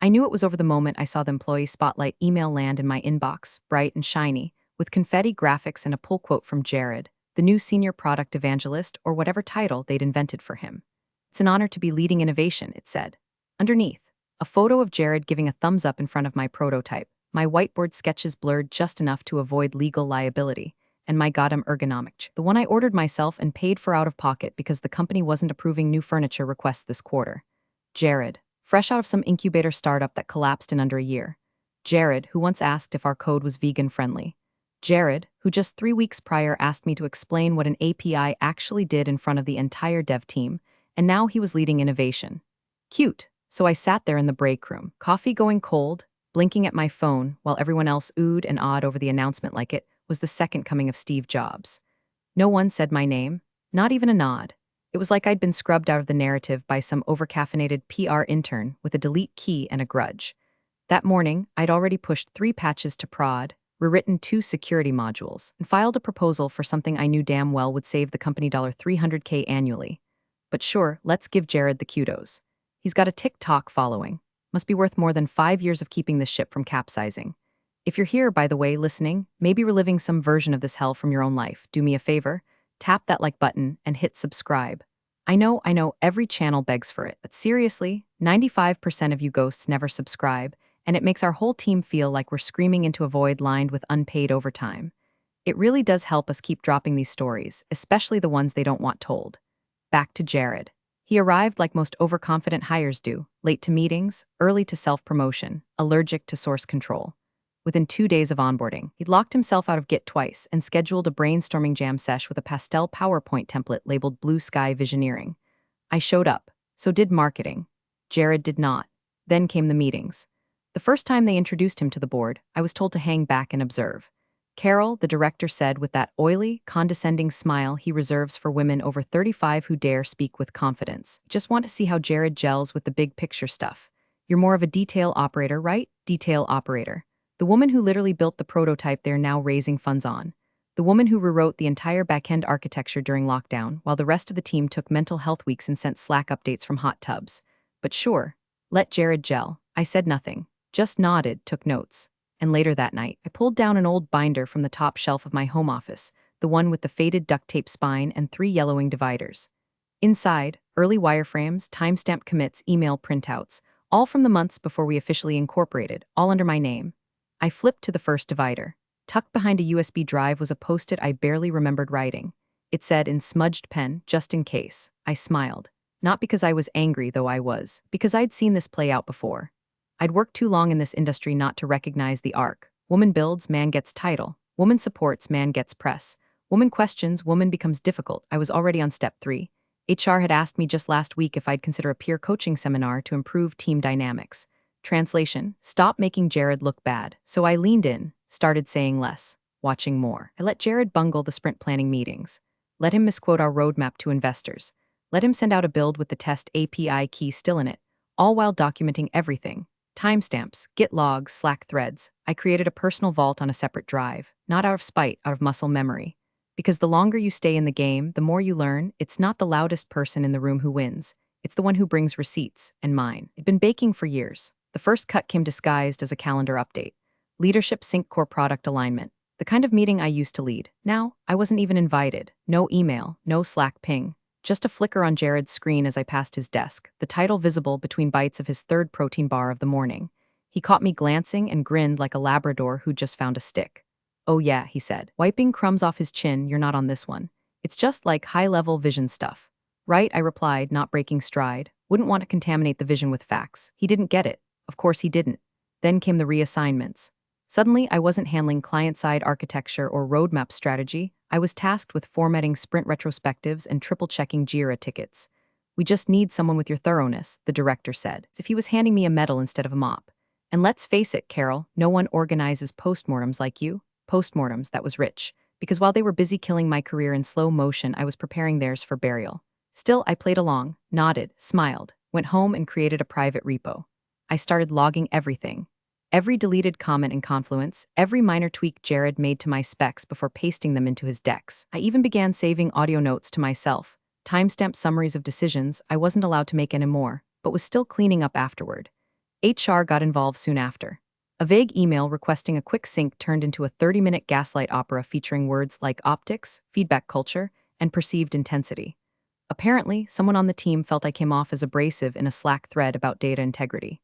I knew it was over the moment I saw the employee spotlight email land in my inbox, bright and shiny, with confetti graphics and a pull quote from Jared, the new senior product evangelist or whatever title they'd invented for him. It's an honor to be leading innovation, it said. Underneath, a photo of Jared giving a thumbs up in front of my prototype, my whiteboard sketches blurred just enough to avoid legal liability, and my Gotham ergonomic, the one I ordered myself and paid for out of pocket because the company wasn't approving new furniture requests this quarter. Jared, fresh out of some incubator startup that collapsed in under a year. Jared, who once asked if our code was vegan-friendly. Jared, who just 3 weeks prior asked me to explain what an API actually did in front of the entire dev team, and now he was leading innovation. Cute. So I sat there in the break room, coffee going cold, blinking at my phone while everyone else oohed and awed over the announcement like it was the second coming of Steve Jobs. No one said my name, not even a nod. It was like I'd been scrubbed out of the narrative by some overcaffeinated PR intern with a delete key and a grudge. That morning, I'd already pushed 3 patches to prod, rewritten 2 security modules, and filed a proposal for something I knew damn well would save the company $300K annually. But sure, let's give Jared the kudos. He's got a TikTok following. Must be worth more than 5 years of keeping this ship from capsizing. If you're here, by the way, listening, maybe reliving some version of this hell from your own life, do me a favor, tap that like button and hit subscribe. I know, every channel begs for it, but seriously, 95% of you ghosts never subscribe, and it makes our whole team feel like we're screaming into a void lined with unpaid overtime. It really does help us keep dropping these stories, especially the ones they don't want told. Back to Jared. He arrived like most overconfident hires do, late to meetings, early to self-promotion, allergic to source control. Within 2 days of onboarding, he'd locked himself out of Git twice and scheduled a brainstorming jam sesh with a pastel PowerPoint template labeled Blue Sky Visioneering. I showed up, so did marketing. Jared did not. Then came the meetings. The first time they introduced him to the board, I was told to hang back and observe. Carol, the director, said with that oily, condescending smile he reserves for women over 35 who dare speak with confidence. Just want to see how Jared gels with the big picture stuff. You're more of a detail operator, right? Detail operator. The woman who literally built the prototype they're now raising funds on. The woman who rewrote the entire backend architecture during lockdown, while the rest of the team took mental health weeks and sent Slack updates from hot tubs. But sure, let Jared gel. I said nothing, just nodded, took notes. And later that night, I pulled down an old binder from the top shelf of my home office, the one with the faded duct tape spine and 3 yellowing dividers. Inside, early wireframes, timestamp commits, email printouts, all from the months before we officially incorporated, all under my name. I flipped to the first divider. Tucked behind a USB drive was a post-it I barely remembered writing. It said in smudged pen, just in case. I smiled. Not because I was angry, though I was, because I'd seen this play out before. I'd worked too long in this industry not to recognize the arc. Woman builds, man gets title. Woman supports, man gets press. Woman questions, woman becomes difficult. I was already on step 3. HR had asked me just last week if I'd consider a peer coaching seminar to improve team dynamics. Translation, stop making Jared look bad. So I leaned in, started saying less, watching more. I let Jared bungle the sprint planning meetings. Let him misquote our roadmap to investors. Let him send out a build with the test API key still in it, all while documenting everything. Timestamps, Git logs, Slack threads. I created a personal vault on a separate drive, not out of spite, out of muscle memory. Because the longer you stay in the game, the more you learn, it's not the loudest person in the room who wins. It's the one who brings receipts, and mine. It'd been baking for years. The first cut came disguised as a calendar update. Leadership sync core product alignment. The kind of meeting I used to lead. Now, I wasn't even invited. No email, no Slack ping. Just a flicker on Jared's screen as I passed his desk, the title visible between bites of his 3rd protein bar of the morning. He caught me glancing and grinned like a Labrador who'd just found a stick. Oh yeah, he said, wiping crumbs off his chin, you're not on this one. It's just like high-level vision stuff. Right, I replied, not breaking stride. Wouldn't want to contaminate the vision with facts. He didn't get it. Of course he didn't. Then came the reassignments. Suddenly, I wasn't handling client-side architecture or roadmap strategy. I was tasked with formatting sprint retrospectives and triple-checking Jira tickets. We just need someone with your thoroughness, the director said, as if he was handing me a medal instead of a mop. And let's face it, Carol, no one organizes postmortems like you. Postmortems, that was rich. Because while they were busy killing my career in slow motion, I was preparing theirs for burial. Still, I played along, nodded, smiled, went home and created a private repo. I started logging everything. Every deleted comment in Confluence, every minor tweak Jared made to my specs before pasting them into his decks. I even began saving audio notes to myself, timestamp summaries of decisions I wasn't allowed to make anymore, but was still cleaning up afterward. HR got involved soon after. A vague email requesting a quick sync turned into a 30-minute gaslight opera featuring words like optics, feedback culture, and perceived intensity. Apparently, someone on the team felt I came off as abrasive in a Slack thread about data integrity.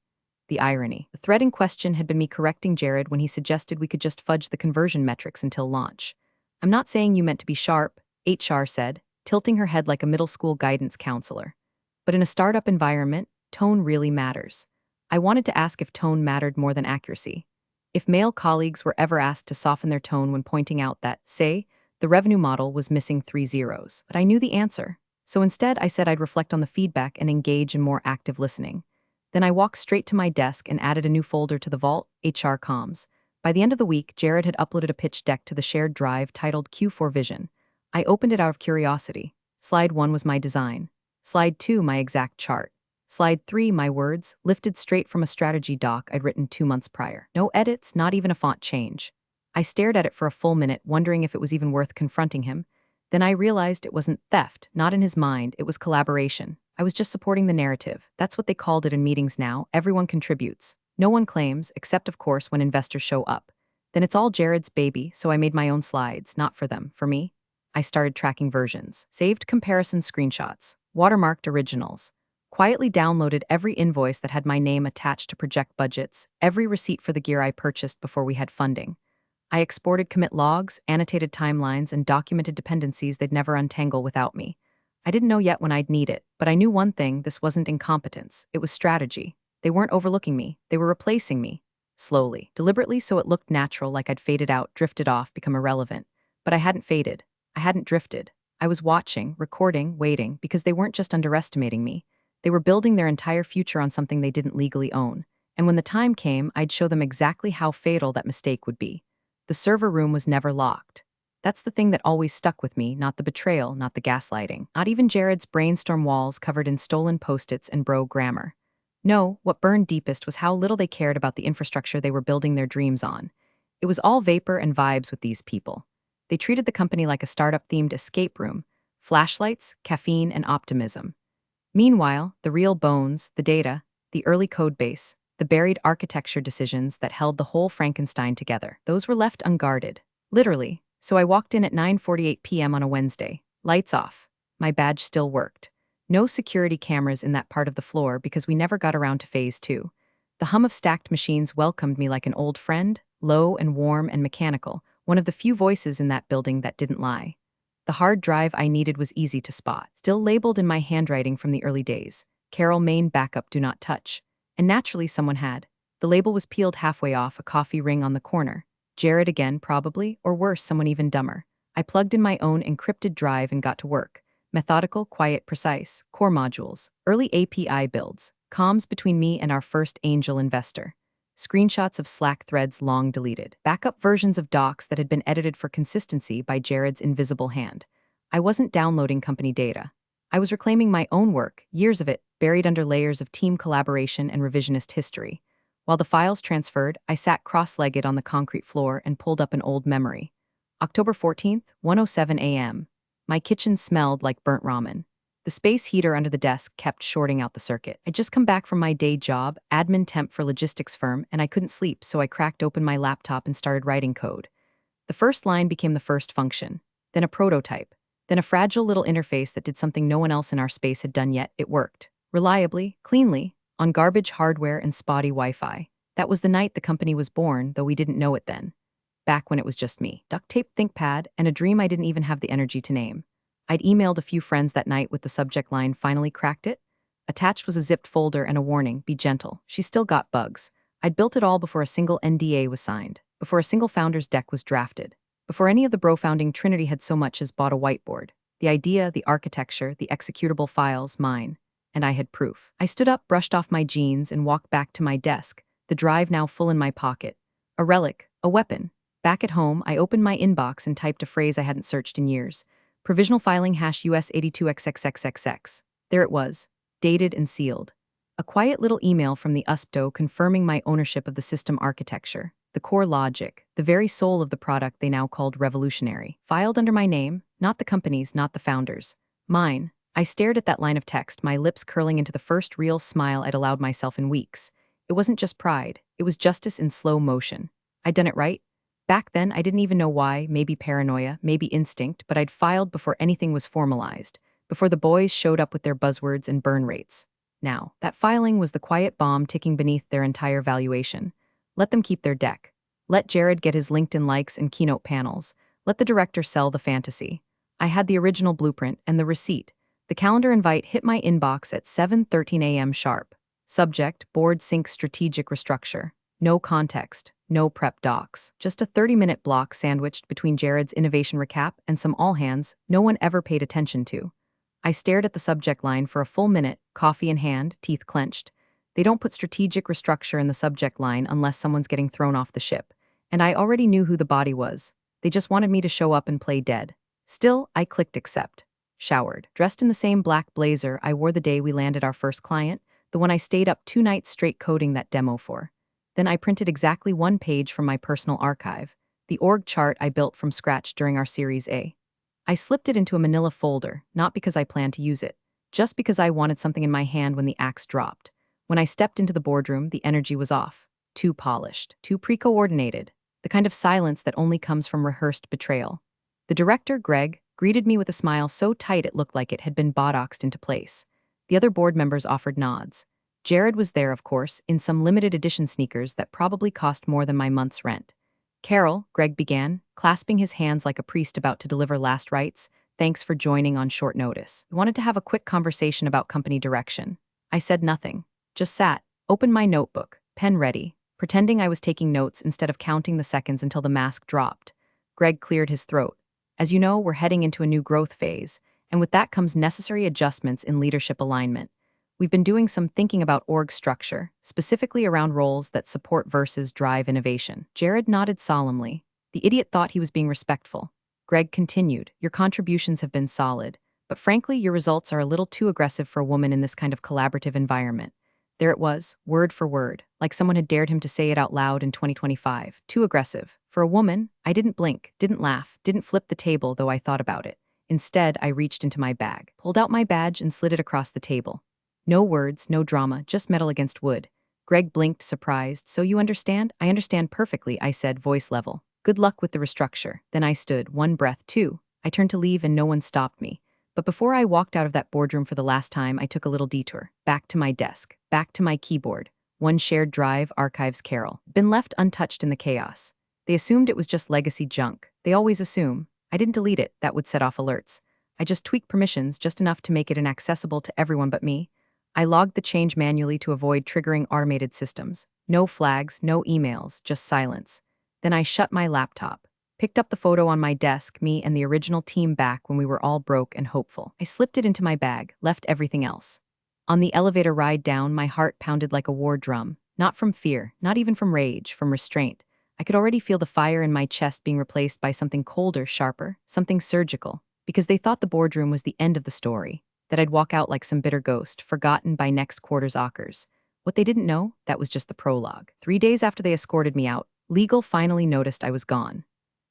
The irony. The thread in question had been me correcting Jared when he suggested we could just fudge the conversion metrics until launch. I'm not saying you meant to be sharp, HR said, tilting her head like a middle school guidance counselor. But in a startup environment, tone really matters. I wanted to ask if tone mattered more than accuracy. If male colleagues were ever asked to soften their tone when pointing out that, say, the revenue model was missing 3 zeros. But I knew the answer. So instead, I said I'd reflect on the feedback and engage in more active listening. Then I walked straight to my desk and added a new folder to the vault, HR Comms. By the end of the week, Jared had uploaded a pitch deck to the shared drive titled Q4 Vision. I opened it out of curiosity. Slide 1 was my design. Slide 2, my exact chart. Slide 3, my words, lifted straight from a strategy doc I'd written 2 months prior. No edits, not even a font change. I stared at it for a full minute, wondering if it was even worth confronting him. Then I realized it wasn't theft, not in his mind, it was collaboration. I was just supporting the narrative. That's what they called it in meetings now. Everyone contributes. No one claims, except of course when investors show up. Then it's all Jared's baby, so I made my own slides, not for them, for me. I started tracking versions, saved comparison screenshots, watermarked originals, quietly downloaded every invoice that had my name attached to project budgets, every receipt for the gear I purchased before we had funding. I exported commit logs, annotated timelines, and documented dependencies they'd never untangle without me. I didn't know yet when I'd need it, but I knew one thing: this wasn't incompetence, it was strategy. They weren't overlooking me, they were replacing me. Slowly, deliberately, so it looked natural, like I'd faded out, drifted off, become irrelevant. But I hadn't faded. I hadn't drifted. I was watching, recording, waiting, because they weren't just underestimating me. They were building their entire future on something they didn't legally own. And when the time came, I'd show them exactly how fatal that mistake would be. The server room was never locked. That's the thing that always stuck with me, not the betrayal, not the gaslighting, not even Jared's brainstorm walls covered in stolen post-its and bro grammar. No, what burned deepest was how little they cared about the infrastructure they were building their dreams on. It was all vapor and vibes with these people. They treated the company like a startup-themed escape room, flashlights, caffeine, and optimism. Meanwhile, the real bones, the data, the early code base, the buried architecture decisions that held the whole Frankenstein together, those were left unguarded. Literally. So I walked in at 9:48 p.m. on a Wednesday. Lights off. My badge still worked. No security cameras in that part of the floor because we never got around to phase 2. The hum of stacked machines welcomed me like an old friend, low and warm and mechanical, one of the few voices in that building that didn't lie. The hard drive I needed was easy to spot, still labeled in my handwriting from the early days. Carol Main backup, do not touch. And naturally someone had. The label was peeled halfway off, a coffee ring on the corner. Jared again, probably, or worse, someone even dumber. I plugged in my own encrypted drive and got to work. Methodical, quiet, precise, core modules, early API builds, comms between me and our first angel investor. Screenshots of Slack threads long deleted, backup versions of docs that had been edited for consistency by Jared's invisible hand. I wasn't downloading company data. I was reclaiming my own work, years of it, buried under layers of team collaboration and revisionist history. While the files transferred, I sat cross-legged on the concrete floor and pulled up an old memory. October 14th, 1:07 a.m. My kitchen smelled like burnt ramen. The space heater under the desk kept shorting out the circuit. I'd just come back from my day job, admin temp for logistics firm, and I couldn't sleep, so I cracked open my laptop and started writing code. The first line became the first function, then a prototype, then a fragile little interface that did something no one else in our space had done yet. It worked. Reliably, cleanly, on garbage hardware and spotty Wi-Fi. That was the night the company was born, though we didn't know it then. Back when it was just me, duct tape ThinkPad, and a dream I didn't even have the energy to name. I'd emailed a few friends that night with the subject line, "Finally cracked it?" Attached was a zipped folder and a warning, "Be gentle, she's still got bugs." I'd built it all before a single NDA was signed, before a single founder's deck was drafted, before any of the bro-founding trinity had so much as bought a whiteboard. The idea, the architecture, the executable files, mine. And I had proof. I stood up, brushed off my jeans, and walked back to my desk, the drive now full in my pocket. A relic, a weapon. Back at home, I opened my inbox and typed a phrase I hadn't searched in years. Provisional filing hash US 82XXXXX. There it was, dated and sealed. A quiet little email from the USPTO confirming my ownership of the system architecture, the core logic, the very soul of the product they now called revolutionary. Filed under my name, not the company's, not the founder's. Mine. I stared at that line of text, my lips curling into the first real smile I'd allowed myself in weeks. It wasn't just pride, it was justice in slow motion. I'd done it right. Back then, I didn't even know why, maybe paranoia, maybe instinct, but I'd filed before anything was formalized, before the boys showed up with their buzzwords and burn rates. Now, that filing was the quiet bomb ticking beneath their entire valuation. Let them keep their deck. Let Jared get his LinkedIn likes and keynote panels. Let the director sell the fantasy. I had the original blueprint and the receipt. The calendar invite hit my inbox at 7:13 a.m. sharp. Subject, Board Sync Strategic Restructure. No context, no prep docs, just a 30-minute block sandwiched between Jared's innovation recap and some all-hands no one ever paid attention to. I stared at the subject line for a full minute, coffee in hand, teeth clenched. They don't put strategic restructure in the subject line unless someone's getting thrown off the ship. And I already knew who the body was. They just wanted me to show up and play dead. Still, I clicked accept. Showered. Dressed in the same black blazer I wore the day we landed our first client, the one I stayed up 2 nights straight coding that demo for. Then I printed exactly one page from my personal archive, the org chart I built from scratch during our Series A. I slipped it into a manila folder, not because I planned to use it, just because I wanted something in my hand when the axe dropped. When I stepped into the boardroom, the energy was off. Too polished, too pre-coordinated, the kind of silence that only comes from rehearsed betrayal. The director, Greg, greeted me with a smile so tight it looked like it had been botoxed into place. The other board members offered nods. Jared was there, of course, in some limited edition sneakers that probably cost more than my month's rent. Carol, Greg began, clasping his hands like a priest about to deliver last rites, thanks for joining on short notice. I wanted to have a quick conversation about company direction. I said nothing, just sat, opened my notebook, pen ready, pretending I was taking notes instead of counting the seconds until the mask dropped. Greg cleared his throat. As you know, we're heading into a new growth phase, and with that comes necessary adjustments in leadership alignment. We've been doing some thinking about org structure, specifically around roles that support versus drive innovation. Jared nodded solemnly. The idiot thought he was being respectful. Greg continued, your contributions have been solid, but frankly, your results are a little too aggressive for a woman in this kind of collaborative environment. There it was, word for word, like someone had dared him to say it out loud in 2025. Too aggressive. For a woman, I didn't blink, didn't laugh, didn't flip the table, though I thought about it. Instead, I reached into my bag, pulled out my badge, and slid it across the table. No words, no drama, just metal against wood. Greg blinked, surprised. So you understand? I understand perfectly, I said, voice level. Good luck with the restructure. Then I stood, one breath, two. I turned to leave and no one stopped me. But before I walked out of that boardroom for the last time, I took a little detour. Back to my desk. Back to my keyboard. One shared drive, archives Carol. Been left untouched in the chaos. They assumed it was just legacy junk. They always assume. I didn't delete it, that would set off alerts. I just tweaked permissions just enough to make it inaccessible to everyone but me. I logged the change manually to avoid triggering automated systems. No flags, no emails, just silence. Then I shut my laptop. Picked up the photo on my desk, me and the original team back when we were all broke and hopeful. I slipped it into my bag, left everything else. On the elevator ride down, my heart pounded like a war drum. Not from fear, not even from rage, from restraint. I could already feel the fire in my chest being replaced by something colder, sharper, something surgical, because they thought the boardroom was the end of the story, that I'd walk out like some bitter ghost, forgotten by next quarter's ockers. What they didn't know, that was just the prologue. 3 days after they escorted me out, legal finally noticed I was gone.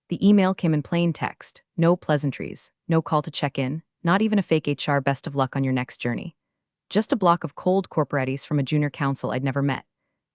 The email came in plain text, no pleasantries, no call to check in, not even a fake HR best of luck on your next journey. Just a block of cold corporaties from a junior counsel I'd never met.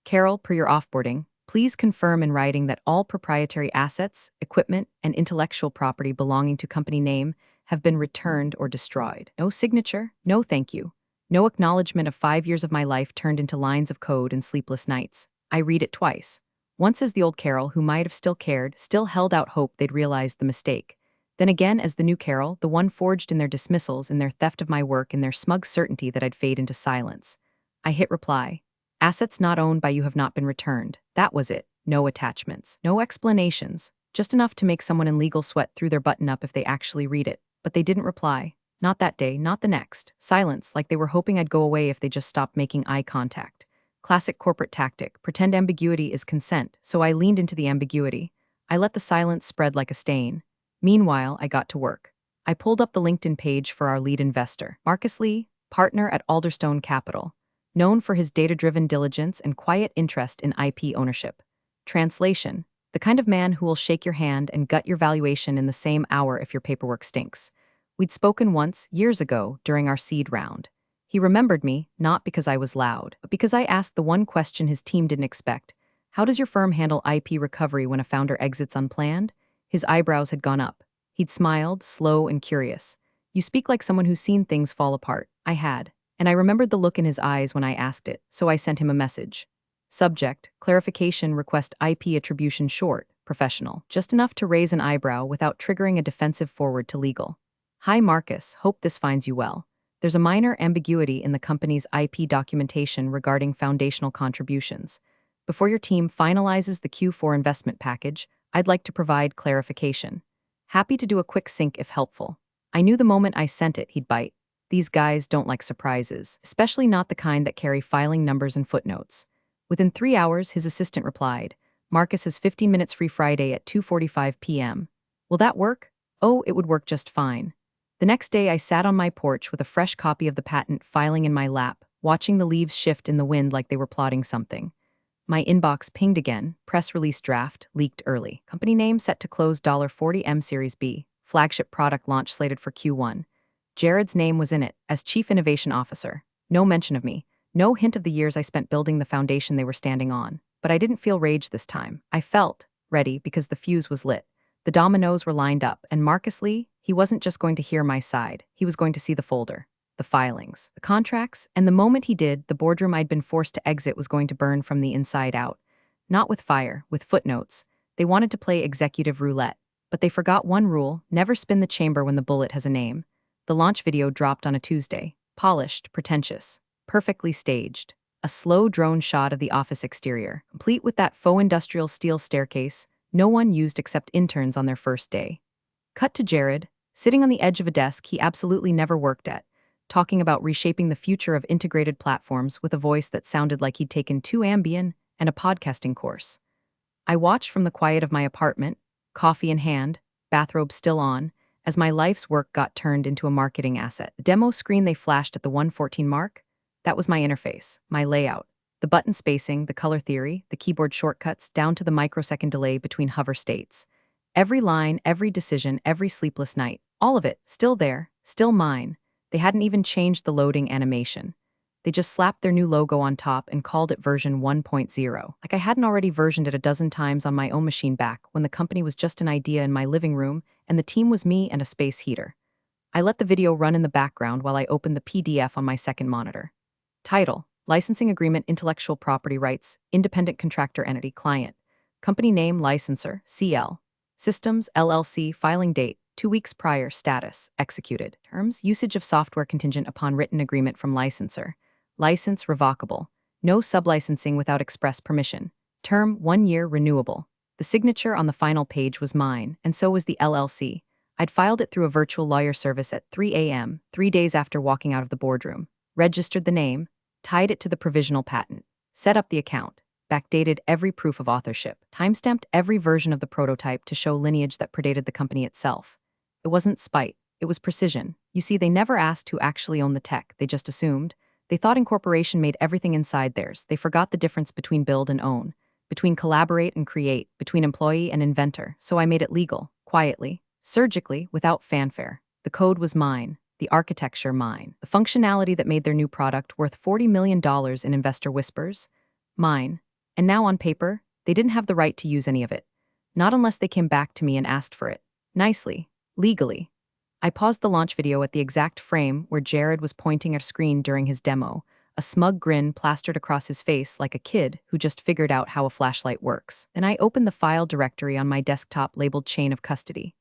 Carol, per your offboarding, please confirm in writing that all proprietary assets, equipment, and intellectual property belonging to company name have been returned or destroyed. No signature, no thank you. No acknowledgement of 5 years of my life turned into lines of code and sleepless nights. I read it twice. Once as the old Carol, who might have still cared, still held out hope they'd realized the mistake. Then again as the new Carol, the one forged in their dismissals, in their theft of my work, in their smug certainty that I'd fade into silence. I hit reply. Assets not owned by you have not been returned. That was it. No attachments. No explanations. Just enough to make someone in legal sweat through their button up if they actually read it. But they didn't reply. Not that day, not the next. Silence, like they were hoping I'd go away if they just stopped making eye contact. Classic corporate tactic. Pretend ambiguity is consent, so I leaned into the ambiguity. I let the silence spread like a stain. Meanwhile, I got to work. I pulled up the LinkedIn page for our lead investor, Marcus Lee, partner at Alderstone Capital, known for his data-driven diligence and quiet interest in IP ownership. Translation: the kind of man who will shake your hand and gut your valuation in the same hour if your paperwork stinks. We'd spoken once, years ago, during our seed round. He remembered me, not because I was loud, but because I asked the one question his team didn't expect. How does your firm handle IP recovery when a founder exits unplanned? His eyebrows had gone up. He'd smiled, slow and curious. You speak like someone who's seen things fall apart. I had. And I remembered the look in his eyes when I asked it, so I sent him a message. Subject, clarification, request IP attribution short, professional. Just enough to raise an eyebrow without triggering a defensive forward to legal. Hi Marcus, hope this finds you well. There's a minor ambiguity in the company's IP documentation regarding foundational contributions. Before your team finalizes the Q4 investment package, I'd like to provide clarification. Happy to do a quick sync if helpful. I knew the moment I sent it he'd bite. These guys don't like surprises, especially not the kind that carry filing numbers and footnotes. Within 3 hours, his assistant replied, Marcus has 15 minutes free Friday at 2:45 p.m. Will that work? Oh, it would work just fine. The next day, I sat on my porch with a fresh copy of the patent filing in my lap, watching the leaves shift in the wind like they were plotting something. My inbox pinged again, press release draft, leaked early. Company name set to close $40M Series B, flagship product launch slated for Q1. Jared's name was in it, as Chief Innovation Officer. No mention of me, no hint of the years I spent building the foundation they were standing on. But I didn't feel rage this time. I felt ready because the fuse was lit. The dominoes were lined up, and Marcus Lee, he wasn't just going to hear my side, he was going to see the folder, the filings, the contracts, and the moment he did, the boardroom I'd been forced to exit was going to burn from the inside out. Not with fire, with footnotes. They wanted to play executive roulette, but they forgot one rule: never spin the chamber when the bullet has a name. The launch video dropped on a Tuesday. Polished, pretentious, perfectly staged. A slow drone shot of the office exterior, complete with that faux industrial steel staircase no one used except interns on their first day. Cut to Jared, sitting on the edge of a desk he absolutely never worked at, talking about reshaping the future of integrated platforms with a voice that sounded like he'd taken 2 Ambien and a podcasting course. I watched from the quiet of my apartment, coffee in hand, bathrobe still on, as my life's work got turned into a marketing asset. The demo screen they flashed at the 114 mark, that was my interface, my layout. The button spacing, the color theory, the keyboard shortcuts, down to the microsecond delay between hover states. Every line, every decision, every sleepless night, all of it, still there, still mine. They hadn't even changed the loading animation. They just slapped their new logo on top and called it version 1.0. Like I hadn't already versioned it a dozen times on my own machine back when the company was just an idea in my living room and the team was me and a space heater. I let the video run in the background while I opened the PDF on my second monitor. Title: Licensing Agreement, Intellectual Property Rights, Independent Contractor Entity, Client. Company name, Licensor, CL. Systems, LLC, filing date, 2 weeks prior, status, executed. Terms, usage of software contingent upon written agreement from licensor. License, revocable. No sublicensing without express permission. Term, 1 year, renewable. The signature on the final page was mine, and so was the LLC. I'd filed it through a virtual lawyer service at 3 a.m., 3 days after walking out of the boardroom. Registered the name, tied it to the provisional patent, set up the account, backdated every proof of authorship, timestamped every version of the prototype to show lineage that predated the company itself. It wasn't spite, it was precision. You see, they never asked who actually owned the tech, they just assumed. They thought incorporation made everything inside theirs. They forgot the difference between build and own, between collaborate and create, between employee and inventor. So I made it legal, quietly, surgically, without fanfare. The code was mine. The architecture mine. The functionality that made their new product worth $40 million in investor whispers? Mine. And now on paper, they didn't have the right to use any of it. Not unless they came back to me and asked for it. Nicely. Legally. I paused the launch video at the exact frame where Jared was pointing at a screen during his demo, a smug grin plastered across his face like a kid who just figured out how a flashlight works. Then I opened the file directory on my desktop labeled Chain of Custody.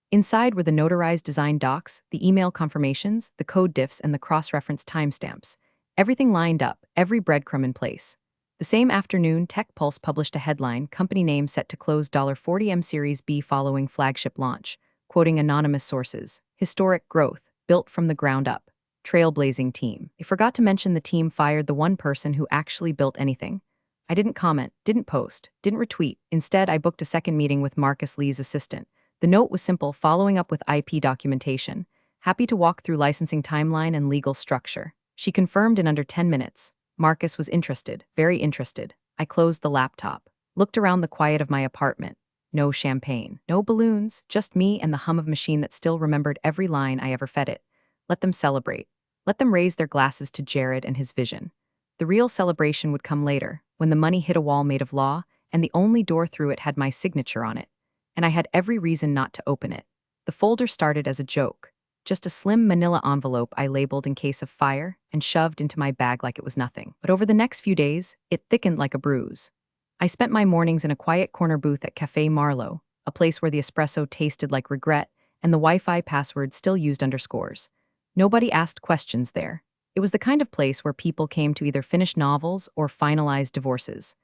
Inside were the notarized design docs, the email confirmations, the code diffs, and the cross-reference timestamps. Everything lined up, every breadcrumb in place. The same afternoon, Tech Pulse published a headline, company name set to close $40M Series B following flagship launch, quoting anonymous sources. Historic growth, built from the ground up. Trailblazing team. They forgot to mention the team fired the one person who actually built anything. I didn't comment, didn't post, didn't retweet. Instead, I booked a second meeting with Marcus Lee's assistant. The note was simple, following up with IP documentation. Happy to walk through licensing timeline and legal structure. She confirmed in under 10 minutes. Marcus was interested, very interested. I closed the laptop, looked around the quiet of my apartment. No champagne, no balloons, just me and the hum of machine that still remembered every line I ever fed it. Let them celebrate. Let them raise their glasses to Jared and his vision. The real celebration would come later, when the money hit a wall made of law, and the only door through it had my signature on it. And I had every reason not to open it. The folder started as a joke, just a slim manila envelope I labeled in case of fire and shoved into my bag like it was nothing. But over the next few days, it thickened like a bruise. I spent my mornings in a quiet corner booth at Café Marlowe, a place where the espresso tasted like regret and the Wi-Fi password still used underscores. Nobody asked questions there. It was the kind of place where people came to either finish novels or finalize divorces.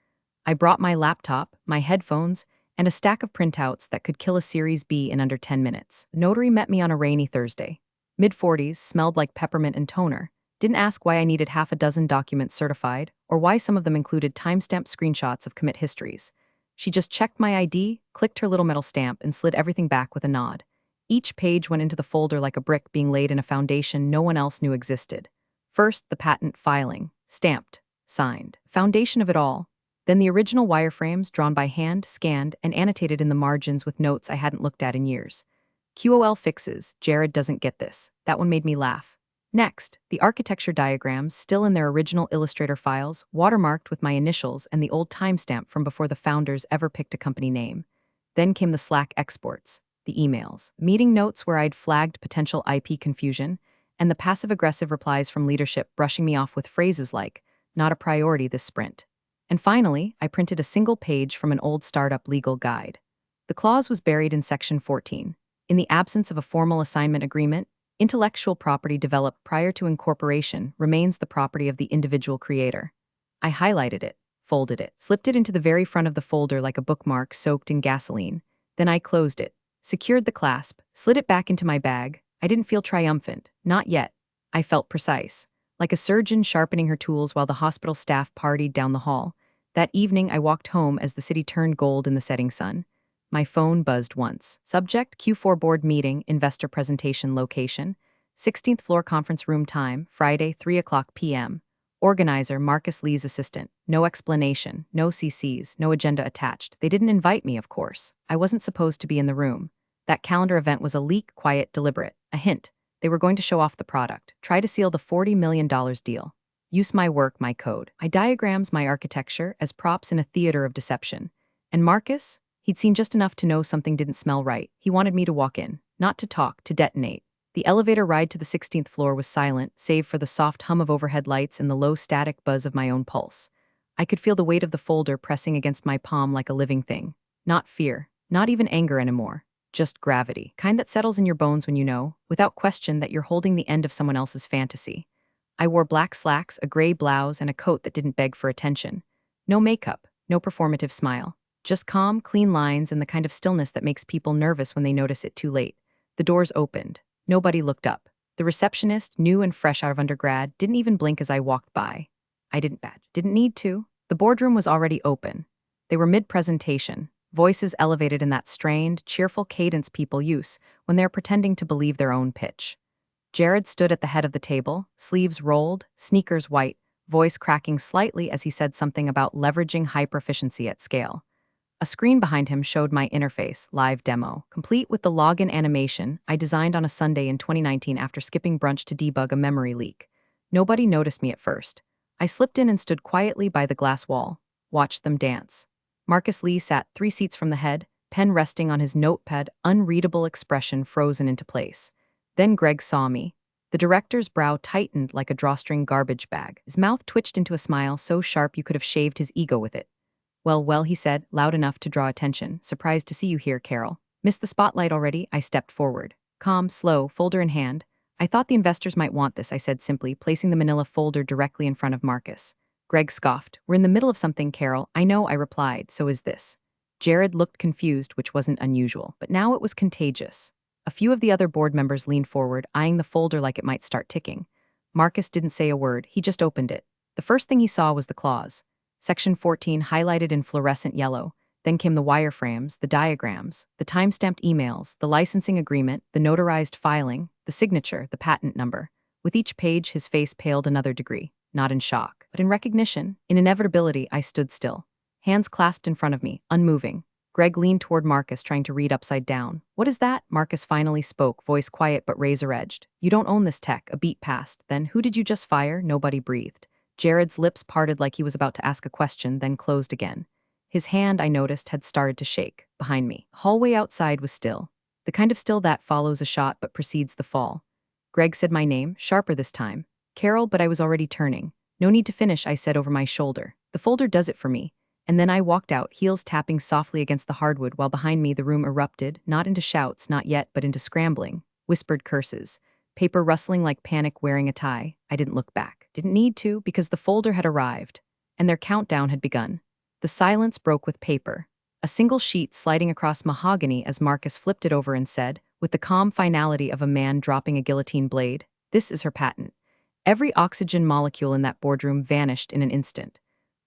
I brought my laptop, my headphones, and a stack of printouts that could kill a Series B in under 10 minutes. The notary met me on a rainy Thursday. Mid-40s, smelled like peppermint and toner. Didn't ask why I needed half a dozen documents certified, or why some of them included timestamp screenshots of commit histories. She just checked my ID, clicked her little metal stamp, and slid everything back with a nod. Each page went into the folder like a brick being laid in a foundation no one else knew existed. First, the patent filing, stamped, signed. Foundation of it all. Then the original wireframes drawn by hand, scanned, and annotated in the margins with notes I hadn't looked at in years. QOL fixes, Jared doesn't get this. That one made me laugh. Next, the architecture diagrams, still in their original Illustrator files, watermarked with my initials and the old timestamp from before the founders ever picked a company name. Then came the Slack exports, the emails, meeting notes where I'd flagged potential IP confusion, and the passive-aggressive replies from leadership brushing me off with phrases like, "Not a priority this sprint." And finally, I printed a single page from an old startup legal guide. The clause was buried in Section 14. In the absence of a formal assignment agreement, intellectual property developed prior to incorporation remains the property of the individual creator. I highlighted it, folded it, slipped it into the very front of the folder like a bookmark soaked in gasoline. Then I closed it, secured the clasp, slid it back into my bag. I didn't feel triumphant, not yet. I felt precise, like a surgeon sharpening her tools while the hospital staff partied down the hall. That evening, I walked home as the city turned gold in the setting sun. My phone buzzed once. Subject, Q4 board meeting, investor presentation location, 16th floor conference room time, Friday, 3:00 p.m. Organizer, Marcus Lee's assistant. No explanation, no CCs, no agenda attached. They didn't invite me, of course. I wasn't supposed to be in the room. That calendar event was a leak, quiet, deliberate. A hint. They were going to show off the product. Try to seal the $40 million deal. Use my work, my code. I diagrams my architecture as props in a theater of deception. And Marcus? He'd seen just enough to know something didn't smell right. He wanted me to walk in, not to talk, to detonate. The elevator ride to the 16th floor was silent, save for the soft hum of overhead lights and the low static buzz of my own pulse. I could feel the weight of the folder pressing against my palm like a living thing. Not fear, not even anger anymore. Just gravity. Kind that settles in your bones when you know, without question, that you're holding the end of someone else's fantasy. I wore black slacks, a gray blouse, and a coat that didn't beg for attention. No makeup, no performative smile. Just calm, clean lines and the kind of stillness that makes people nervous when they notice it too late. The doors opened. Nobody looked up. The receptionist, new and fresh out of undergrad, didn't even blink as I walked by. I didn't badge. Didn't need to. The boardroom was already open. They were mid-presentation, voices elevated in that strained, cheerful cadence people use when they're pretending to believe their own pitch. Jared stood at the head of the table, sleeves rolled, sneakers white, voice cracking slightly as he said something about leveraging high proficiency at scale. A screen behind him showed my interface, live demo, complete with the login animation I designed on a Sunday in 2019 after skipping brunch to debug a memory leak. Nobody noticed me at first. I slipped in and stood quietly by the glass wall, watched them dance. Marcus Lee sat 3 seats from the head, pen resting on his notepad, unreadable expression frozen into place. Then Greg saw me. The director's brow tightened like a drawstring garbage bag. His mouth twitched into a smile so sharp you could have shaved his ego with it. Well, he said, loud enough to draw attention. Surprised to see you here, Carol. Missed the spotlight already? I stepped forward. Calm, slow, folder in hand. I thought the investors might want this, I said simply, placing the manila folder directly in front of Marcus. Greg scoffed. We're in the middle of something, Carol. I know, I replied. So is this. Jared looked confused, which wasn't unusual, but now it was contagious. A few of the other board members leaned forward, eyeing the folder like it might start ticking. Marcus didn't say a word. He just opened it. The first thing he saw was the clause. Section 14 highlighted in fluorescent yellow. Then came the wireframes, the diagrams, the time-stamped emails, the licensing agreement, the notarized filing, the signature, the patent number. With each page, his face paled another degree, not in shock, but in recognition. In inevitability, I stood still. Hands clasped in front of me, unmoving. Greg leaned toward Marcus, trying to read upside down. What is that? Marcus finally spoke, voice quiet but razor-edged. You don't own this tech. A beat passed. Then, who did you just fire? Nobody breathed. Jared's lips parted like he was about to ask a question, then closed again. His hand, I noticed, had started to shake. Behind me. Hallway outside was still. The kind of still that follows a shot but precedes the fall. Greg said my name, sharper this time. Carol, but I was already turning. No need to finish, I said over my shoulder. The folder does it for me. And then I walked out, heels tapping softly against the hardwood, while behind me the room erupted, not into shouts, not yet, but into scrambling, whispered curses. Paper rustling like panic wearing a tie. I didn't look back. Didn't need to, because the folder had arrived. And their countdown had begun. The silence broke with paper. A single sheet sliding across mahogany as Marcus flipped it over and said, with the calm finality of a man dropping a guillotine blade, "This is her patent." Every oxygen molecule in that boardroom vanished in an instant.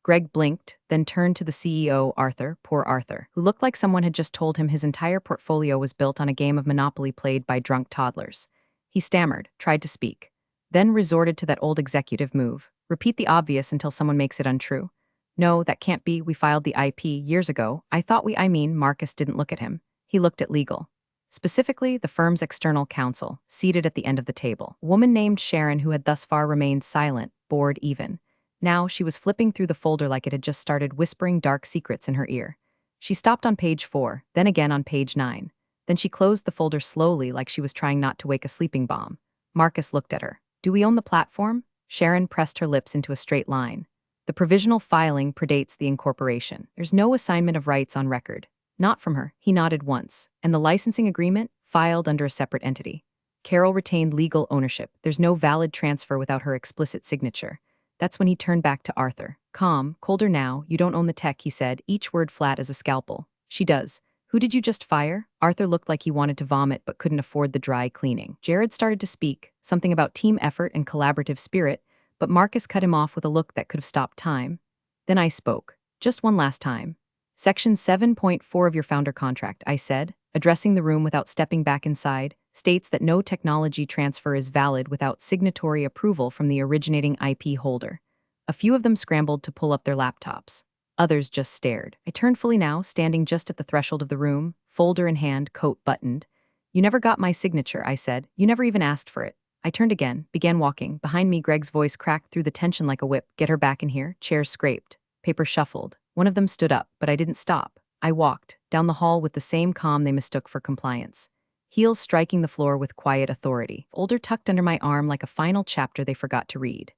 Greg blinked, then turned to the CEO, Arthur, poor Arthur, who looked like someone had just told him his entire portfolio was built on a game of Monopoly played by drunk toddlers. He stammered, tried to speak, then resorted to that old executive move. Repeat the obvious until someone makes it untrue. No, that can't be. We filed the IP years ago. Marcus didn't look at him. He looked at legal. Specifically, the firm's external counsel, seated at the end of the table. A woman named Sharon who had thus far remained silent, bored even. Now she was flipping through the folder like it had just started, whispering dark secrets in her ear. She stopped on page 4, then again on page 9. Then she closed the folder slowly like she was trying not to wake a sleeping bomb. Marcus looked at her. Do we own the platform? Sharon pressed her lips into a straight line. The provisional filing predates the incorporation. There's no assignment of rights on record. Not from her. He nodded once. And the licensing agreement? Filed under a separate entity. Carol retained legal ownership. There's no valid transfer without her explicit signature. That's when he turned back to Arthur. Calm, colder now. You don't own the tech, he said, each word flat as a scalpel. She does. Who did you just fire? Arthur looked like he wanted to vomit but couldn't afford the dry cleaning. Jared started to speak, something about team effort and collaborative spirit, but Marcus cut him off with a look that could have stopped time. Then I spoke. Just one last time. Section 7.4 of your founder contract, I said, addressing the room without stepping back inside, states that no technology transfer is valid without signatory approval from the originating IP holder. A few of them scrambled to pull up their laptops. Others just stared. I turned fully now, standing just at the threshold of the room, folder in hand, coat buttoned. You never got my signature, I said. You never even asked for it. I turned again, began walking. Behind me, Greg's voice cracked through the tension like a whip. Get her back in here. Chairs scraped. Paper shuffled. One of them stood up, but I didn't stop. I walked, down the hall with the same calm they mistook for compliance. Heels striking the floor with quiet authority. Folder tucked under my arm like a final chapter they forgot to read.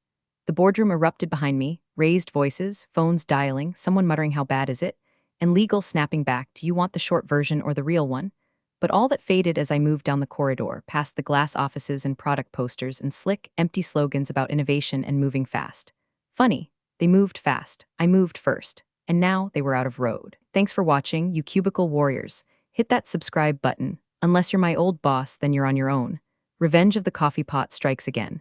The boardroom erupted behind me, raised voices, phones dialing, someone muttering how bad is it, and legal snapping back, do you want the short version or the real one? But all that faded as I moved down the corridor, past the glass offices and product posters and slick, empty slogans about innovation and moving fast. Funny, they moved fast. I moved first. And now they were out of road. Thanks for watching, you cubicle warriors. Hit that subscribe button. Unless you're my old boss, then you're on your own. Revenge of the coffee pot strikes again.